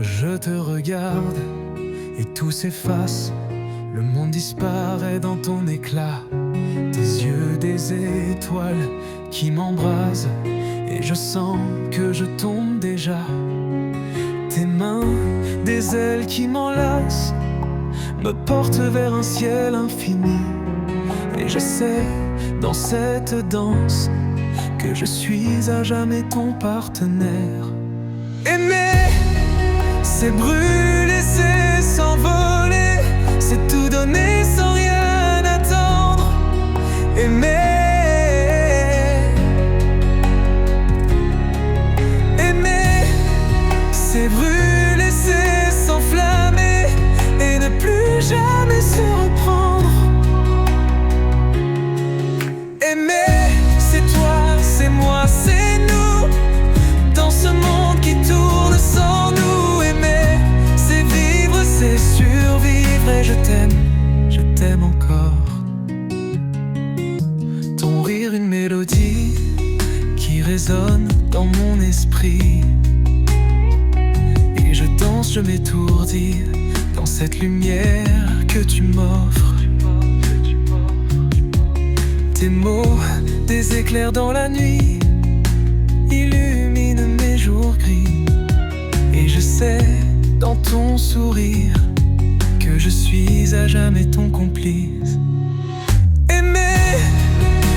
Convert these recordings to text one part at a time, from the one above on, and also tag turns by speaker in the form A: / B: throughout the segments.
A: Je te regarde et tout s'efface. Le monde disparaît dans ton éclat. Tes yeux des étoiles qui m'embrasent, et je sens que je tombe déjà. Tes mains, des ailes qui m'enlacent, me portent vers un ciel infini. Et je sais, dans cette danse, que je suis à jamais ton partenaire. Aimer, c'est brûler, c'est s'envoler, c'est tout donner sans rien attendre. Aimer, c'est brûler, c'est s'enflammer et ne plus jamais se reprendre. Aimer, c'est toi, c'est moi, c'est nous, dans ce monde qui tourne sans nous. Aimer, c'est vivre, c'est survivre, et je t'aime encore. Ton rire, une mélodie qui résonne dans mon esprit, et je danse, je m'étourdis dans cette lumière que tu m'offres. Tes mots, des éclairs dans la nuit, illuminent mes jours gris. Et je sais, dans ton sourire, que je suis à jamais ton complice. Aimer,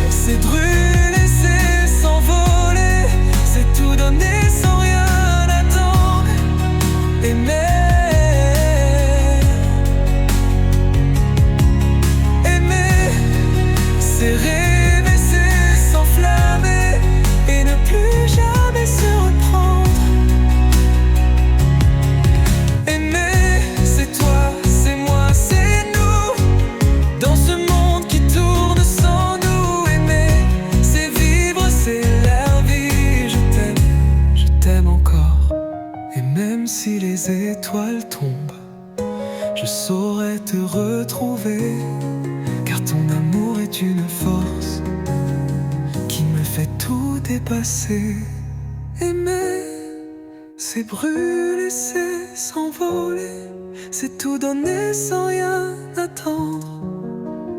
A: c'est brûler, c'est s'envoler, c'est tout donner sans rien attendre. Aimer, c'est rêver, c'est s'enflammer et ne plus jamais se reprendre. Aimer, c'est toi, c'est moi, c'est nous, dans ce monde qui tourne sans nous. Aimer, c'est vivre, c'est la vie. Je t'aime encore. Et même si les étoiles tombent, je saurais te retrouver, car ton amour est une force qui me fait tout dépasser. Aimer, c'est brûler, c'est s'envoler, c'est tout donner sans rien attendre.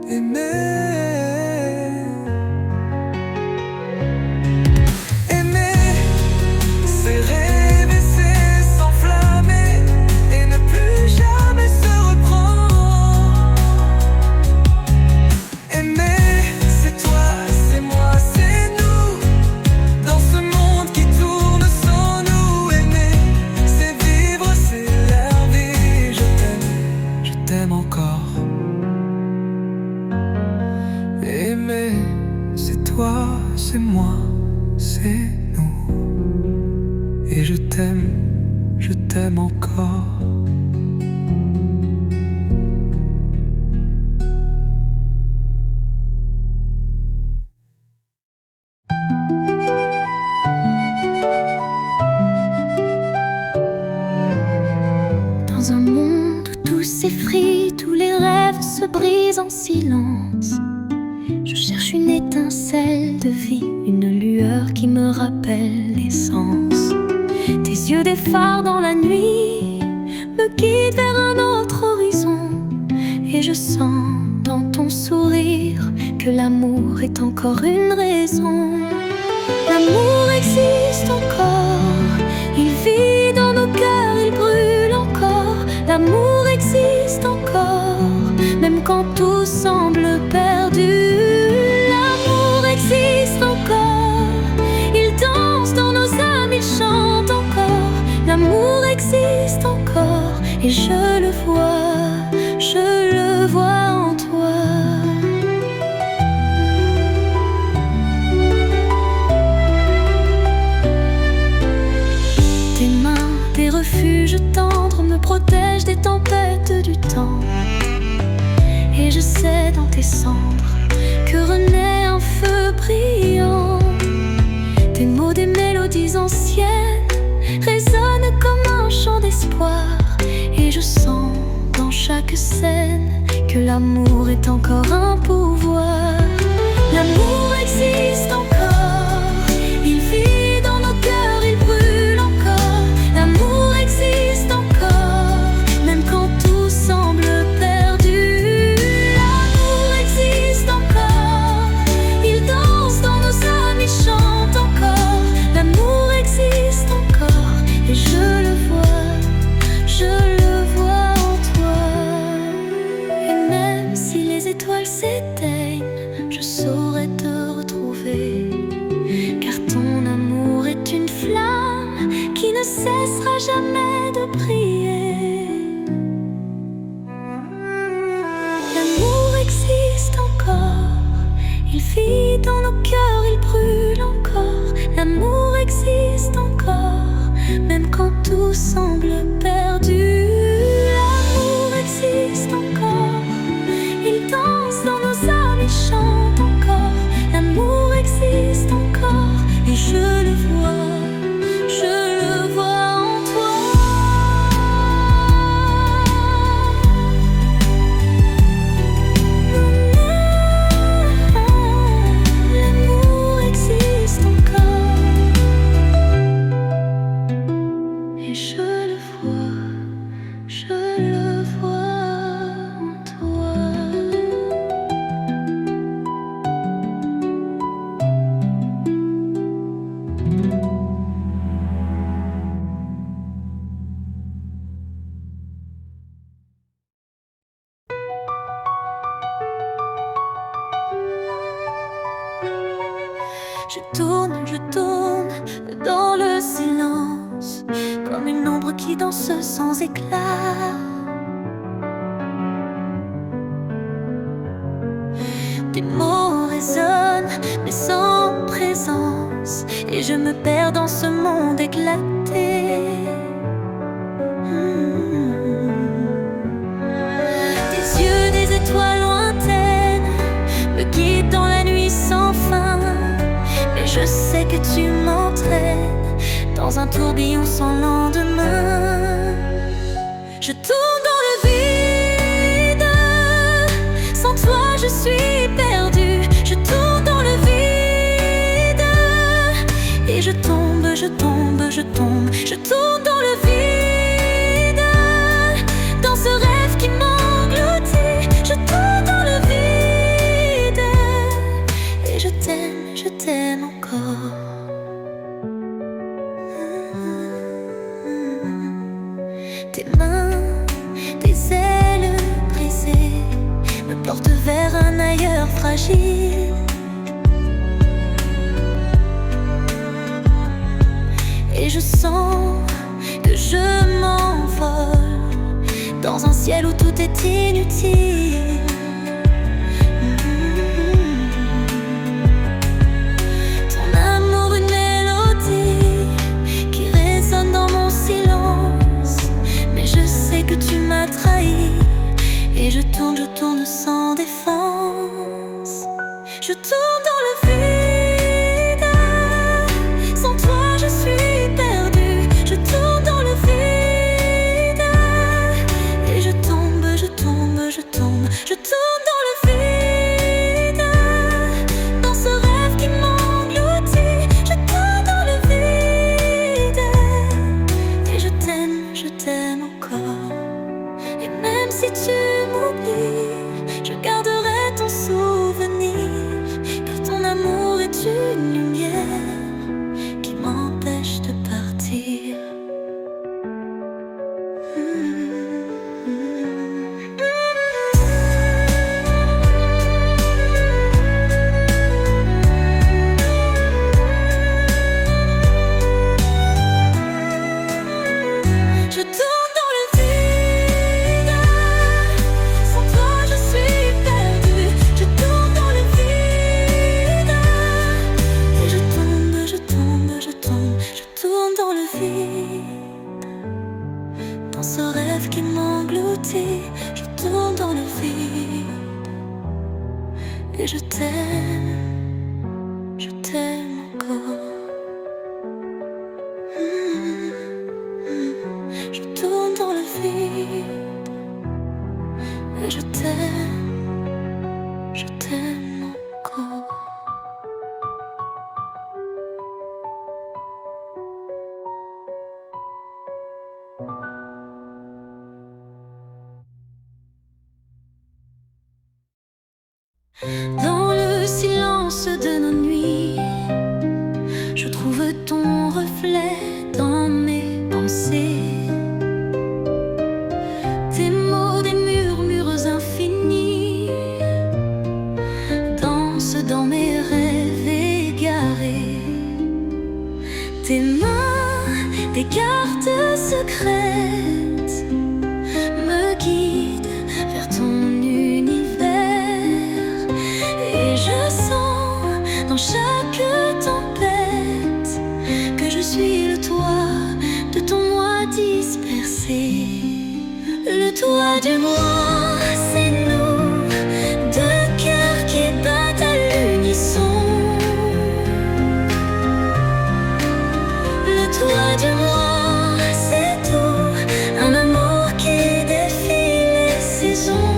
A: Aimer, c'est rêver, c'est s'enflammer et ne plus jamais se reprendre. Aimer, c'est toi, c'est moi, c'est nous, dans ce monde qui tourne sans nous. Aimer, c'est vivre, c'est la vie. Je t'aime encore. Aimer, c'est toi, c'est moi, c'est nous. Et je t'aime encore.
B: Dans un monde où tout s'effrite, tous les rêves se brisent en silence, je cherche une étincelle de vie, une lueur qui me rappelle l'essence. Tes yeux, des phares dans la nuit, me guident vers un autre horizon. Et je sens dans ton sourire que l'amour est encore une raison. L'amour existe encore, il vit dans nos cœurs, il brûle encore. L'amour existe encore, même quand tout semble perdu. L'amour existe encore, il danse dans nos âmes, il chante encore. L'amour existe encore, et je le vois en toi. Tes mains, des refuges tendres, me protègent des tempêtes du temps. Et je sais dans tes cendres que renaît un feu brillant. Tes mots, des mélodies anciennes, résonnent comme un chant d'espoir. Et je sens dans chaque scène que l'amour est encore un pouvoir. L'amour existe encore, il vit dans nos cœurs, il brûle encore. L'amour existe encore. à jamais de prier. L'amour existe encore, il vit dans nos cœurs, il brûle encore. L'amour existe encore, même quand tout semble perdu. L'amour existe encore, il danse dans nos âmes, il chante encore. L'amour existe encore, et je le vois en toi. L'amour existe encore, et je le vois en toi. Je tourne dans le silence, comme une ombre qui danse sans éclat. Tes mots résonnent, mais sans présence, et je me perds dans ce monde éclaté. Tes yeux, des étoiles lointaines, me guident dans la nuit sans fin. Mais je sais que tu m'entraînes dans un tourbillon sans lendemain. Je tourne dans le vide, sans toi je suis perdue. Je tourne dans le vide, et je tombe, je tombe, je tombe. Je tourne dans le vide, dans ce rêve qui m'engloutit. Je tourne dans le vide, et je t'aime encore. Tes mains, tes ailes brisées me portent vers un ailleurs fragile. Et je sens que je m'envole dans un ciel où tout est inutile. Ton amour, une mélodie qui résonne dans mon silence. Mais je sais que tu m'as trahi, et je tourne sans défense. Je tourne dans le vide, sans toi je suis perdue. Je tourne dans le vide, et je tombe, je tombe, je tombe. Je tourne dans le vide, dans ce rêve qui m'engloutit. Je tourne dans le vide, et je t'aime encore. Et même si tu m'oublies, je garderai ton souvenir, car ton amour est une lumière qui m'empêche de partir. Je tourne dans le vide, sans toi je suis perdue. Je tourne dans le vide, et je tombe, je tombe, je tombe. Je tourne dans le vide, dans ce rêve qui m'engloutit. Je tourne dans le vide, et je t'aime encore. Je tourne dans le vide, et je t'aime encore. Dans le silence de nos nuits, je trouve ton reflet dans mes pensées. Tes mots, des murmures infinis, dansent dans mes rêves égarés. Tes mains, tes cartes secrète me guide vers ton univers. Et je sens dans chaque tempête que je suis le toit de ton moi dispersé. Le toit du moi, c'est nous, deux cœurs qui battent à l'unisson. Le toit du moi, c'est tout, un amour qui défie les saisons.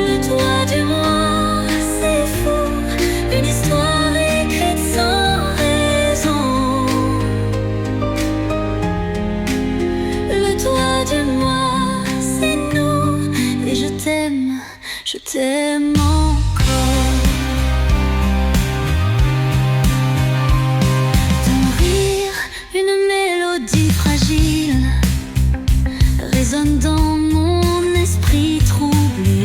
B: Le toit du moi, c'est fou, une histoire écrite sans raison. Le toit du moi, c'est nous, et je t'aime encore. Ton rire, une mélodie fragile, résonne dans mon esprit troublé.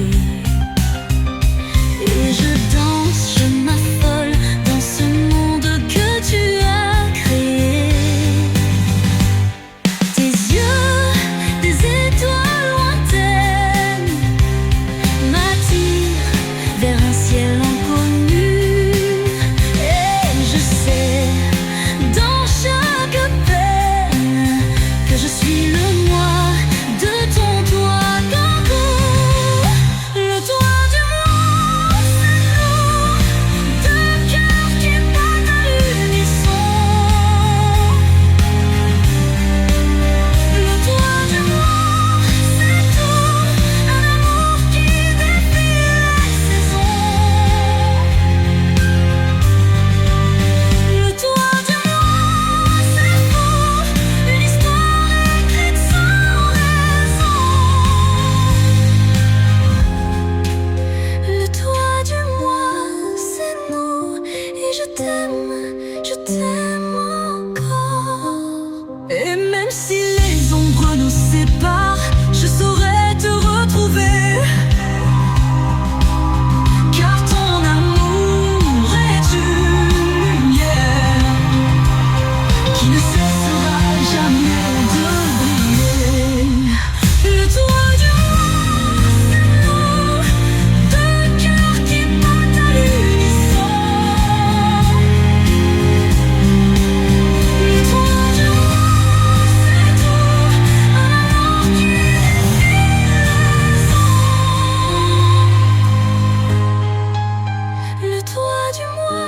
B: Et je danse, je m'affole dans ce monde que tu as créé. Tes yeux, des étoiles lointaines, m'attirent vers un ciel inconnu. Et je sais, dans chaque peine, que je suis le moi de ton toit d'encore. Le toit du moi, c'est nous, deux cœurs qui battent à l'unisson. Le toit du moi, c'est tout, un amour qui défie les saisons. Le toit du moi, c'est fou, une histoire écrite sans raison. Le toit du moi, c'est nous, et je t'aime encore. Et même si les ombres nous séparent, je saurais te retrouver. Car ton amour est une lumière qui ne cessera jamais de briller. Le toit du moi, c'est nous, deux cœurs qui battent à l'unisson. Le toit du moi, c'est tout, un amour qui défie les saisons. Le toit du moi,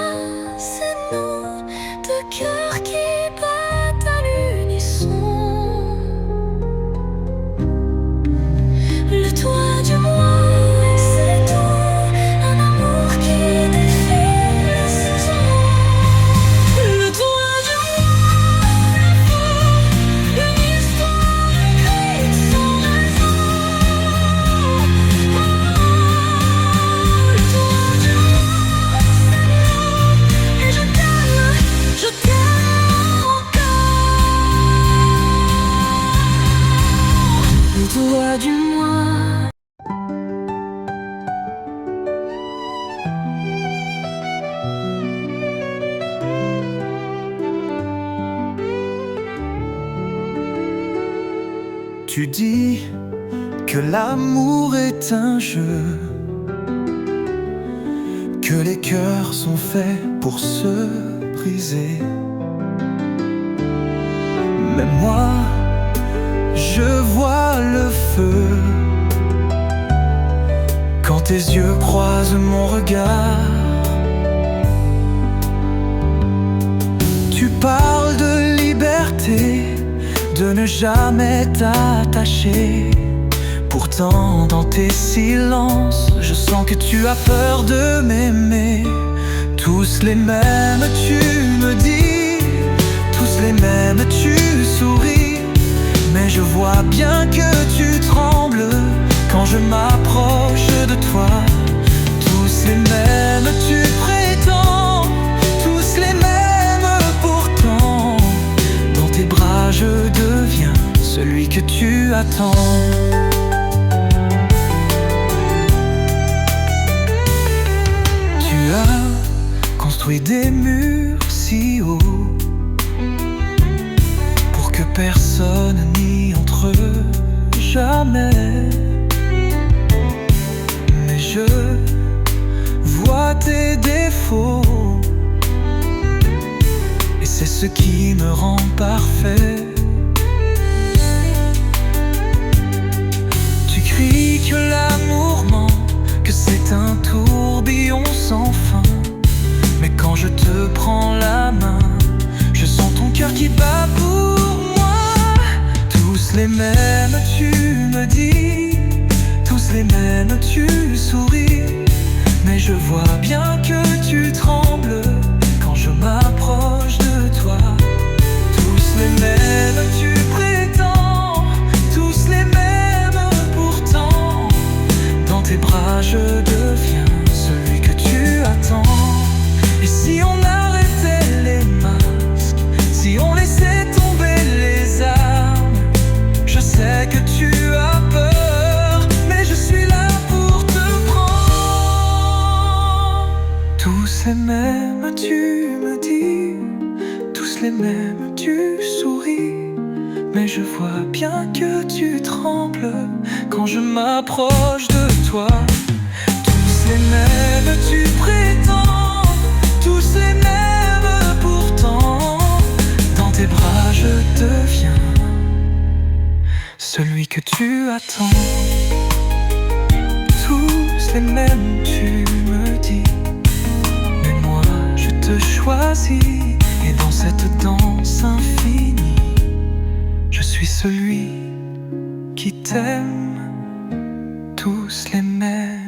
B: c'est nous, deux cœurs qui battent à l'unisson. Le toit du moi, c'est tout, un amour qui défie les saisons. Le toit du moi, c'est fou, une histoire écrite sans raison. Le toit du moi, c'est nous, et je t'aime encore. Le toit du moi.
A: Tu dis que l'amour est un jeu, que les cœurs sont faits pour se briser. Mais moi, je vois le feu quand tes yeux croisent mon regard. Tu parles de liberté, de ne jamais t'attacher. Pourtant dans tes silences, je sens que tu as peur de m'aimer. Tous les mêmes tu me dis, tous les mêmes tu souris. Mais je vois bien que tu trembles quand je m'approche de toi. Tous les mêmes tu prétends, tous les mêmes pourtant. Dans tes bras je deviens celui que tu attends. Tu as construit des murs si hauts personne ni entre eux, jamais. Mais je vois tes défauts, et c'est ce qui me rend parfait. Tu cries que l'amour ment, que c'est un tourbillon sans fin. Mais quand je te prends la main, je sens ton cœur qui bat pour moi. Tous les mêmes, tu me dis, tous les mêmes, tu souris. Mais je vois bien que tu trembles quand je m'approche de toi. Tous les mêmes, tu prétends, tous les mêmes pourtant. Dans tes bras je deviens celui que tu attends. Et si on arrêtait les masques, si on laissait tomber les armes, je sais que tu as peur, mais je suis là pour te prendre. Tous les mêmes, tu me dis, tous les mêmes, tu souris. Mais je vois bien que tu trembles quand je m'approche de toi. Tous les mêmes, tu prétends, tous les mêmes pourtant. Dans tes bras je deviens celui que tu attends. Tous les mêmes, tu me dis, mais moi je te choisis. Et dans cette danse infinie, je suis celui qui t'aime. Tous les mêmes.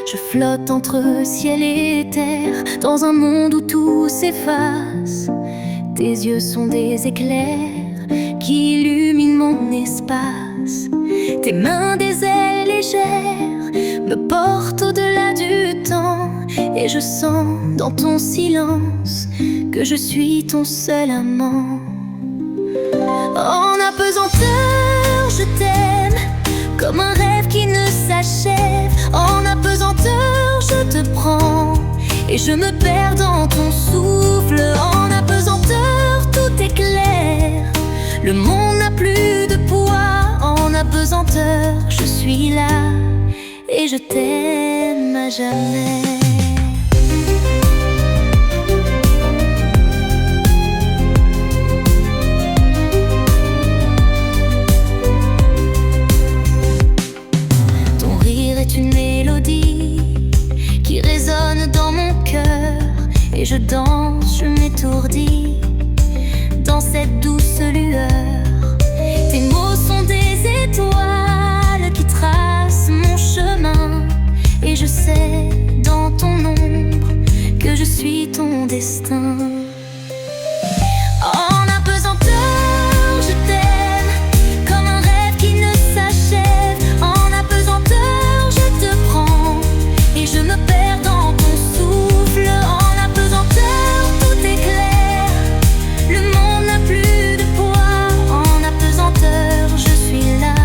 B: Je flotte entre ciel et terre, dans un monde où tout s'efface. Tes yeux sont des éclairs qui illuminent mon espace. Tes mains des ailes légères me portent au-delà du temps. Et je sens dans ton silence que je suis ton seul amant. En apesanteur, je t'aime comme un rêve qui ne s'achève. En apesanteur, je te prends et je me perds dans ton souffle. En apesanteur, tout est clair, le monde n'a plus de poids. En apesanteur, je suis là et je t'aime à jamais. Une mélodie qui résonne dans mon cœur. Et je danse, je m'étourdis dans cette douce lueur. Tes mots sont des étoiles qui tracent mon chemin. Et je sais dans ton ombre que je suis ton destin. En apesanteur, je t'aime comme un rêve qui ne s'achève. En apesanteur, je te prends et je me perds dans ton souffle. En apesanteur, tout est clair, le monde n'a plus de poids. En apesanteur, je suis là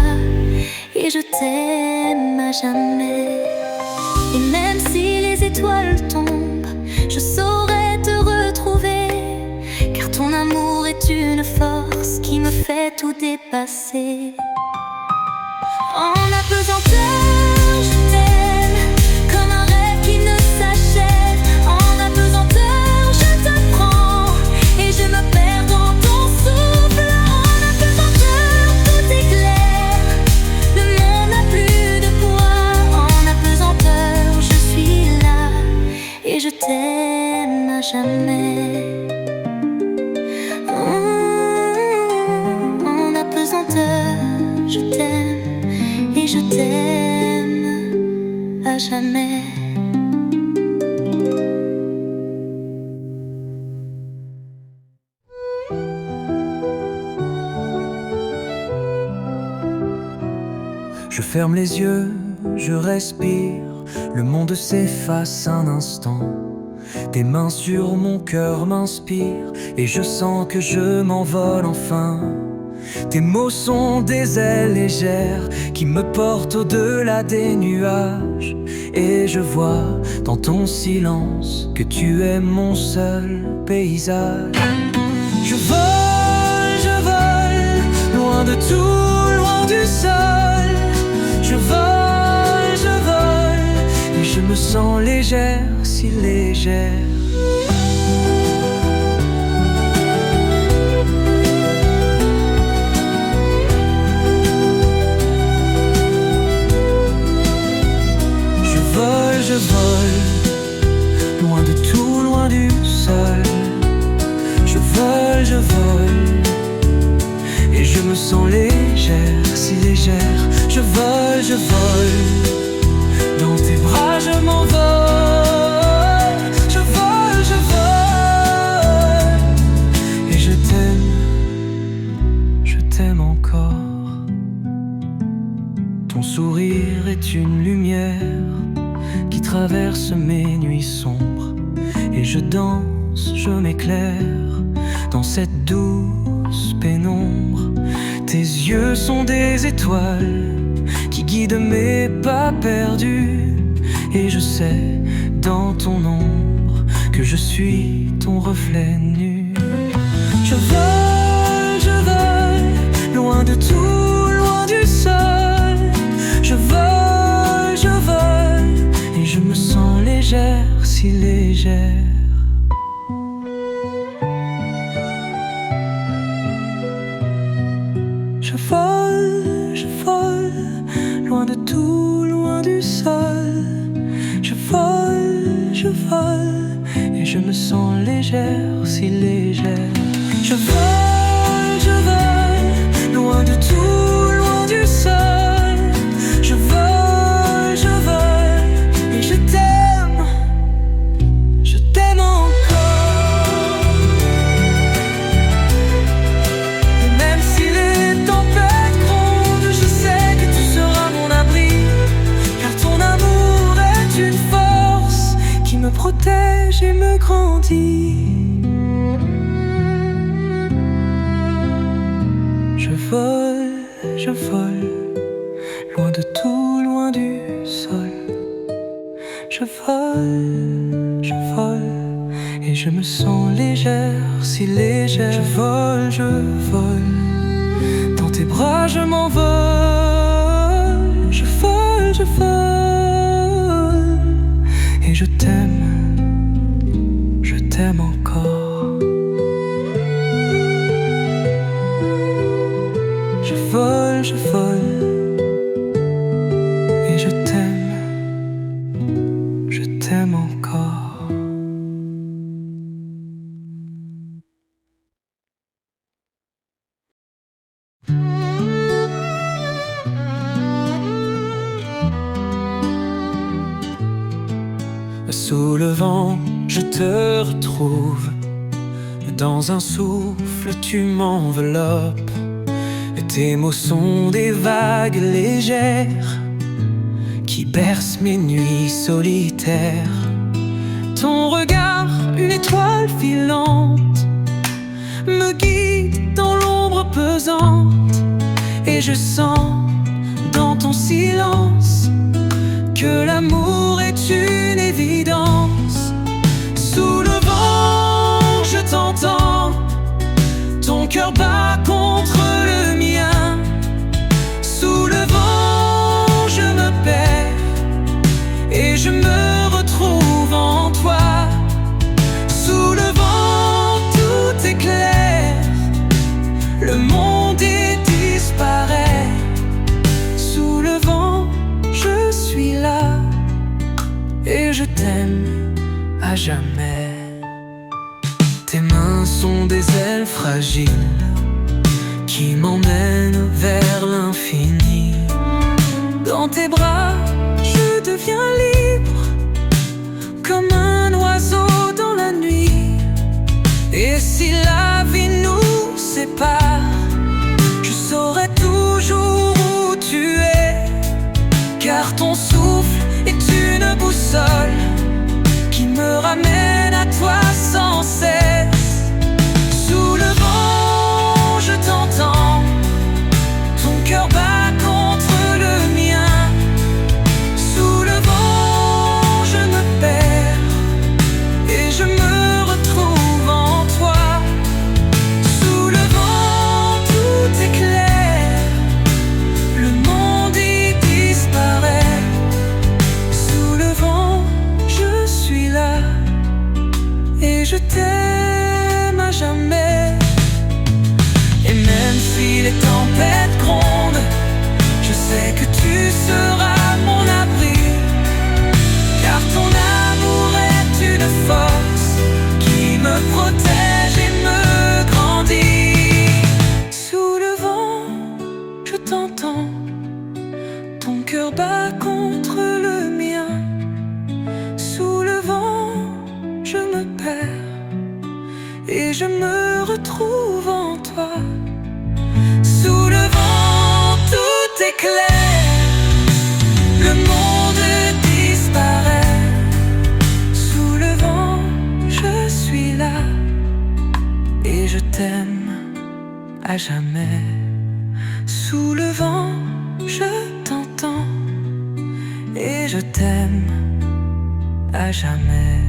B: et je t'aime à jamais. Et même si les étoiles tombent, je saurai te retrouver, car ton amour est une force qui me fait tout dépasser. En apesanteur, je t'aime comme un rêve qui ne s'achève. En apesanteur, je te prends et je me perds dans ton souffle. En apesanteur, tout est clair, le monde n'a plus de poids. En apesanteur, je suis là et je t'aime à jamais. En apesanteur, je t'aime et je t'aime à jamais.
A: Je ferme les yeux, je respire, le monde s'efface un instant.
C: Tes mains sur mon cœur m'inspirent et je sens que je m'envole enfin. Tes mots sont des ailes légères qui me portent au-delà des nuages. Et je vois dans ton silence que tu es mon seul paysage. Je vole, loin de tout, loin du sol. Je vole, et je me sens légère, si légère. Je vole, loin de tout, loin du sol. Je vole, et je me sens légère, si légère. Je vole, dans tes bras je m'envole. Je vole, et je t'aime encore. Ton sourire est une lumière qui traverse mes nuits sombres, et je danse, je m'éclaire dans cette douce pénombre. Tes yeux sont des étoiles qui guident mes pas perdus, et je sais dans ton ombre que je suis ton reflet nu. Je vole, loin de tout, loin du sol. Je vole, et je me sens légère, si légère. Je vole, loin de tout, loin du sol. Je vole, et je me sens légère, si légère. Je vole, loin de tout, loin du sol. Je vole, et je t'aime encore. Et même si les tempêtes grondent, je sais que tu seras mon abri, car ton amour est une force qui me protège et me grandit. Je vole, loin de tout, loin du sol. Je vole, et je me sens légère, si légère. Je vole, dans tes bras je m'envole. Je vole, et je t'aime encore. Je vole, et je t'aime encore. Sous le vent, je te retrouve. Dans un souffle, tu m'enveloppes. Tes mots sont des vagues légères qui bercent mes nuits solitaires. Ton regard, une étoile filante, me guide dans l'ombre pesante. Et je sens dans ton silence que l'amour est une évidence. Sous le vent, je t'entends, ton cœur bat contre le mien. Sous le vent, je me perds et je me retrouve en toi. Sous le vent, tout est clair, le monde y disparaît. Sous le vent, je suis là et je t'aime à jamais. Tes mains sont des ailes fragiles qui m'emmènent vers l'infini. Dans tes bras, je deviens libre, comme un oiseau dans la nuit. Et si la vie nous sépare, je saurai toujours où tu es, car ton souffle est une boussole qui me ramène je t'aime à jamais. Et même si les tempêtes grondent, je sais que tu seras mon abri, car ton amour est une force qui me protège et me grandit. Sous le vent, je t'entends, ton cœur bat contre le mien. Sous le vent, je me perds et je me retrouve en toi. Sous le vent, tout est clair, le monde disparaît. Sous le vent, je suis là et je t'aime à jamais. Sous le vent, je t'entends et je t'aime à jamais.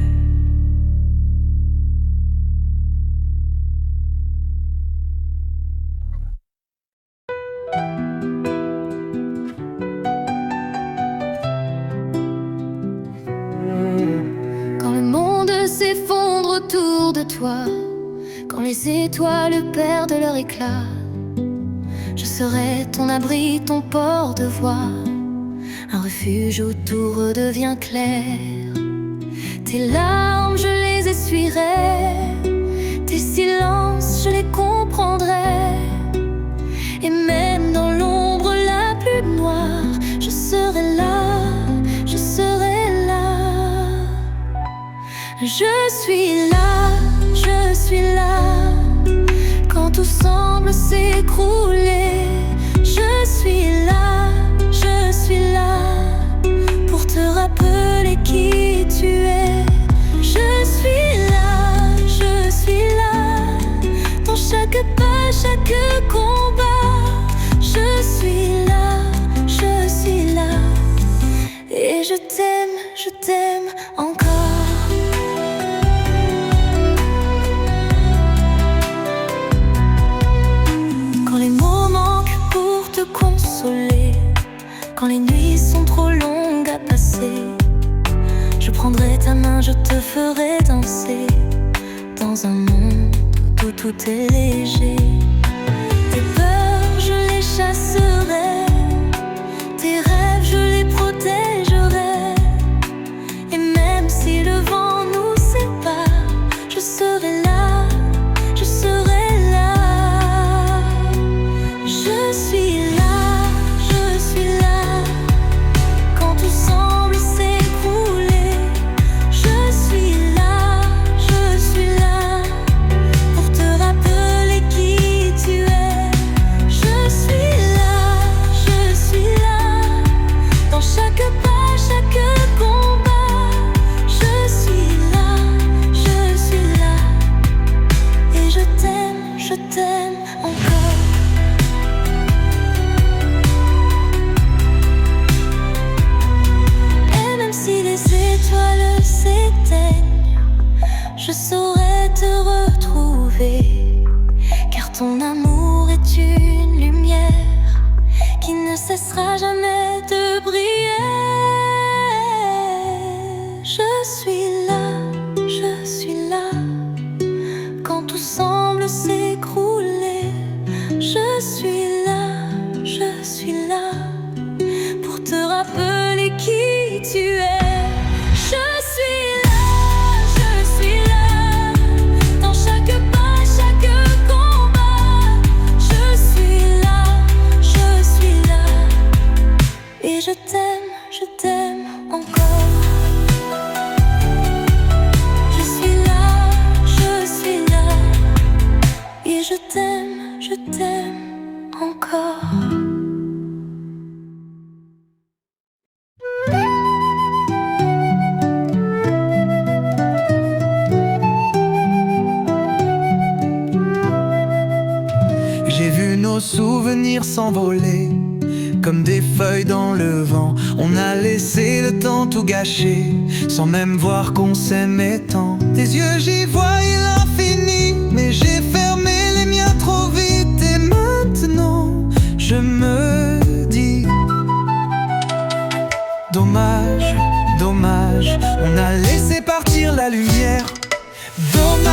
B: Quand le monde s'effondre autour de toi, quand les étoiles perdent leur éclat, je serai ton abri, ton port de voix, un refuge où tout redevient clair. Tes larmes, je les essuierai, tes silences, je les comprendrai. Et même dans l'ombre la plus noire, je serai là, je serai là. Je suis là, je suis là, quand tout semble s'écrouler. Je suis là, je suis là, pour te rappeler qui tu es. Je suis là, dans chaque pas, chaque combat. Je suis là, et je t'aime encore. Quand les mots manquent pour te consoler, quand les nuits sont trop longues à passer, je prendrai ta main, je te ferai danser dans un monde où tout est léger. Tes peurs, je les chasserai, tes rêves, je les protégerai. Et même si le vent nous sépare, je serai là, je serai là. Je suis là, quand tout semble s'écrouler. Je suis là, pour te rappeler qui tu es. Je suis là, dans chaque pas, chaque combat. Je suis là, et je t'aime encore. Et même si les étoiles s'éteignent, je saurai te retrouver, car ton amour est une lumière qui ne cessera jamais de briller. Je suis là, quand tout semble s'écrouler. Je suis là, pour te rappeler qui tu es. Je suis là, dans chaque pas, chaque combat. Je suis là, et je t'aime encore. Je suis là, et je t'aime encore.
A: J'ai vu nos souvenirs s'envoler comme des feuilles dans le vent. On a laissé le temps tout gâcher, sans même voir qu'on s'aimait tant. Tes yeux, j'y voyais l'infini, mais j'ai fermé les miens trop vite. Et maintenant, je me dis dommage, on a laissé partir la lumière. Dommage.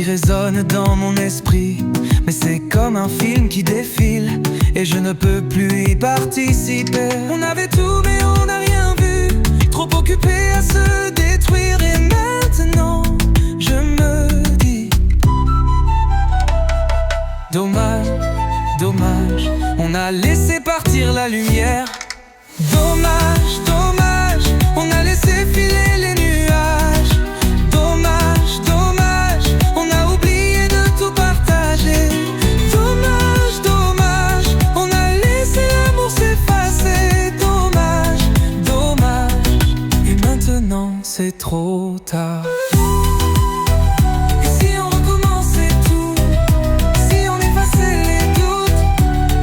C: résonne dans mon esprit. Mais c'est comme un film qui défile et je ne peux plus y participer. On avait tout mais on n'a rien vu, trop occupé à se détruire. Et maintenant je me dis dommage, dommage, on a laissé partir la lumière. Dommage, dommage, on a laissé filer les nuages. Dommage, dommage, on a oublié de tout partager. Dommage, dommage, on a laissé l'amour s'effacer. Dommage, dommage, et maintenant c'est trop tard. Et si on recommençait tout, si on effaçait les doutes,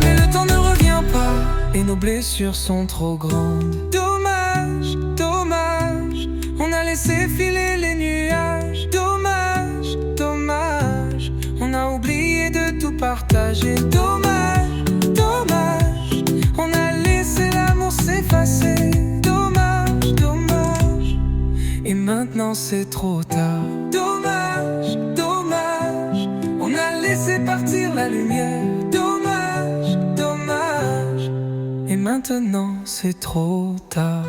C: mais le temps ne revient pas et nos blessures sont trop grandes. Dommage, dommage, on a laissé filer les nuages. Dommage, dommage, on a oublié de tout partager. Dommage, dommage, on a laissé l'amour s'effacer. Dommage, dommage, et maintenant c'est trop tard. Dommage, dommage, on a laissé partir la lumière. Dommage, dommage, et maintenant c'est trop tard.